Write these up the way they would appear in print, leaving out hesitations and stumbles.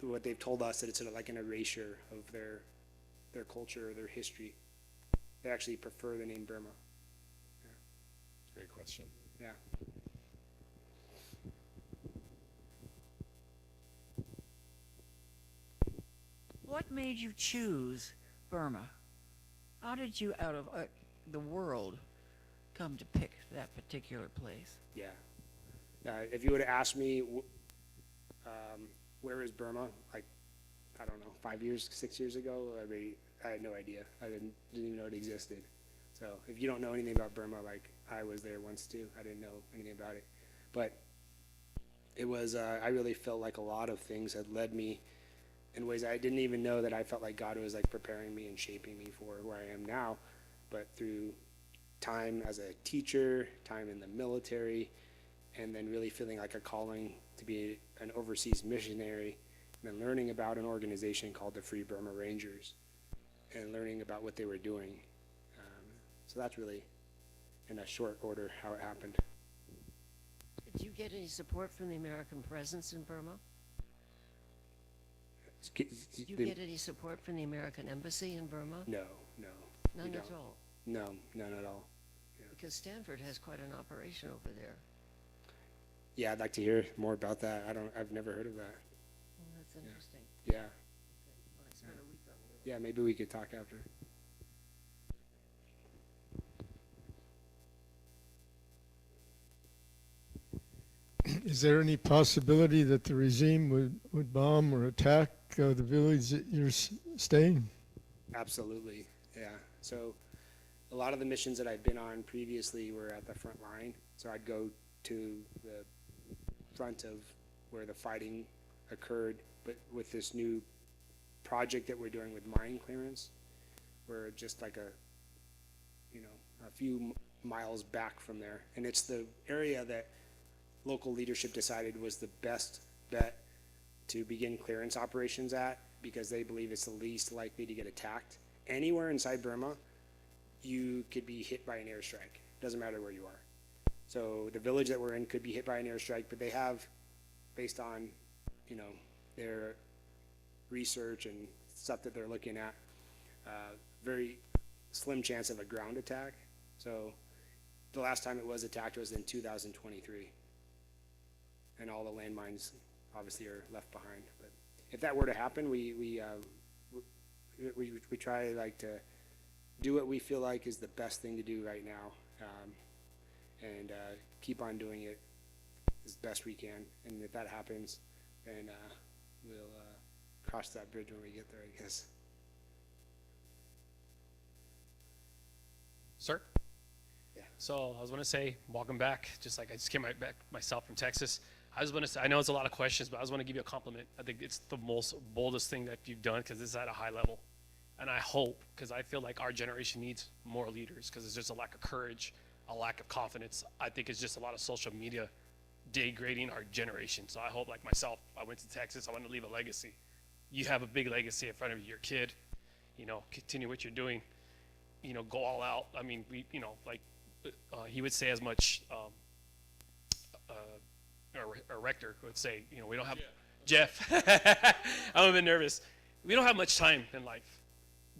what they've told us, that it's sort of like an erasure of their culture, their history. They actually prefer the name Burma. Great question. Yeah. What made you choose Burma? How did you, out of the world, come to pick that particular place? Yeah. If you would have asked me, where is Burma, like, I don't know, 5 years, 6 years ago, I had no idea. I didn't even know it existed. So if you don't know anything about Burma, like I was there once too, I didn't know anything about it. But it was, I really felt like a lot of things had led me in ways I didn't even know, that I felt like God was like preparing me and shaping me for where I am now. But through time as a teacher, time in the military, and then really feeling like a calling to be an overseas missionary, and then learning about an organization called the Burma Rangers, and learning about what they were doing. So that's really, in a short order, how it happened. Did you get any support from the American presence in Burma? Did you get any support from the American embassy in Burma? No. None at all? No, none at all. Yeah. Because Stanford has quite an operation over there. Yeah, I'd like to hear more about that. I've never heard of that. Well, that's interesting. Yeah. Okay. Well, I spent a week on the Yeah, maybe we could talk after. Is there any possibility that the regime would bomb or attack the village that you're staying? Absolutely, yeah. So a lot of the missions that I've been on previously were at the front line. So I'd go to the front of where the fighting occurred, but with this new project that we're doing with mine clearance, we're just like a few miles back from there. And it's the area that local leadership decided was the best bet to begin clearance operations at, because they believe it's the least likely to get attacked. Anywhere inside Burma, you could be hit by an airstrike. Doesn't matter where you are. So the village that we're in could be hit by an airstrike, but they have, based on, their research and stuff that they're looking at, very slim chance of a ground attack. So the last time it was attacked was in 2023. And all the landmines obviously are left behind. But if that were to happen, we try to do what we feel like is the best thing to do right now, and keep on doing it as best we can. And if that happens, then we'll cross that bridge when we get there, I guess. Sir? Yeah. So I was going to say, welcome back. Just like I just came back myself from Texas. I was going to say, I know it's a lot of questions, but I was going to give you a compliment. I think it's the most boldest thing that you've done, because it's at a high level. And I hope, because I feel like our generation needs more leaders, because there's just a lack of courage, a lack of confidence. I think it's just a lot of social media degrading our generation. So I hope, like myself, I went to Texas, I want to leave a legacy. You have a big legacy in front of your kid. Continue what you're doing. Go all out. I mean, he would say as much, our rector would say, we don't have, Jeff, I'm a bit nervous. We don't have much time in life.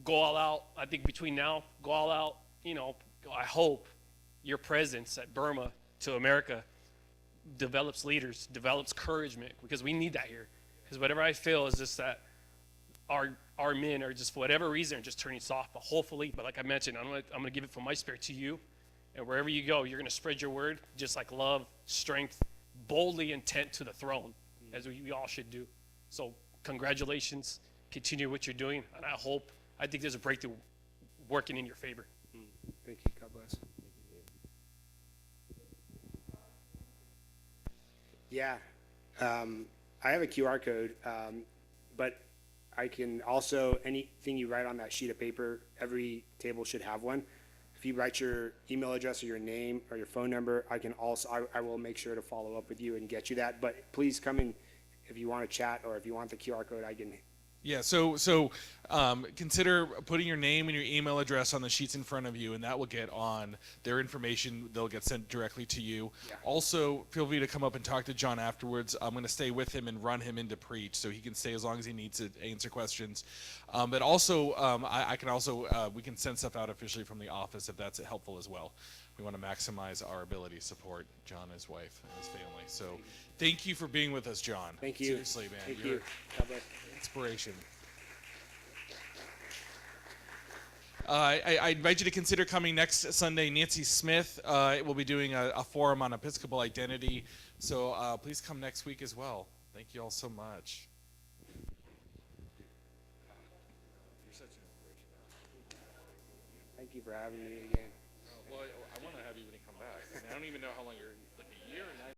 Go all out. I think between now, go all out. I hope your presence at Burma to America develops leaders, develops encouragement, because we need that here. Because whatever I feel is just that our men are just, for whatever reason, are just turning soft. But hopefully, but like I mentioned, I'm gonna give it from my spirit to you, and wherever you go, you're gonna spread your word, just like love, strength, boldly intent to the throne, as we all should do. So congratulations, continue what you're doing, and I think there's a breakthrough working in your favor. Thank you. God bless. Yeah, I have a QR code, but I can also, anything you write on that sheet of paper, every table should have one. If you write your email address or your name or your phone number, I will make sure to follow up with you and get you that. But please come in if you want to chat, or if you want the QR code, I can Yeah, consider putting your name and your email address on the sheets in front of you, and that will get on their information. They'll get sent directly to you. Yeah. Also, feel free to come up and talk to John afterwards. I'm going to stay with him and run him into preach, so he can stay as long as he needs to answer questions. But also, we can send stuff out officially from the office if that's helpful as well. We want to maximize our ability to support John and his wife and his family. So, thank you for being with us, John. Thank you. Seriously, man. Thank You're you. God bless. inspiration. I invite you to consider coming next Sunday. Nancy Smith will be doing a forum on Episcopal identity. So please come next week as well. Thank you all so much. You're such an inspiration. Thank you for having me again. Well, I want to have you when you come back. I don't even know how long you're, like a year or 9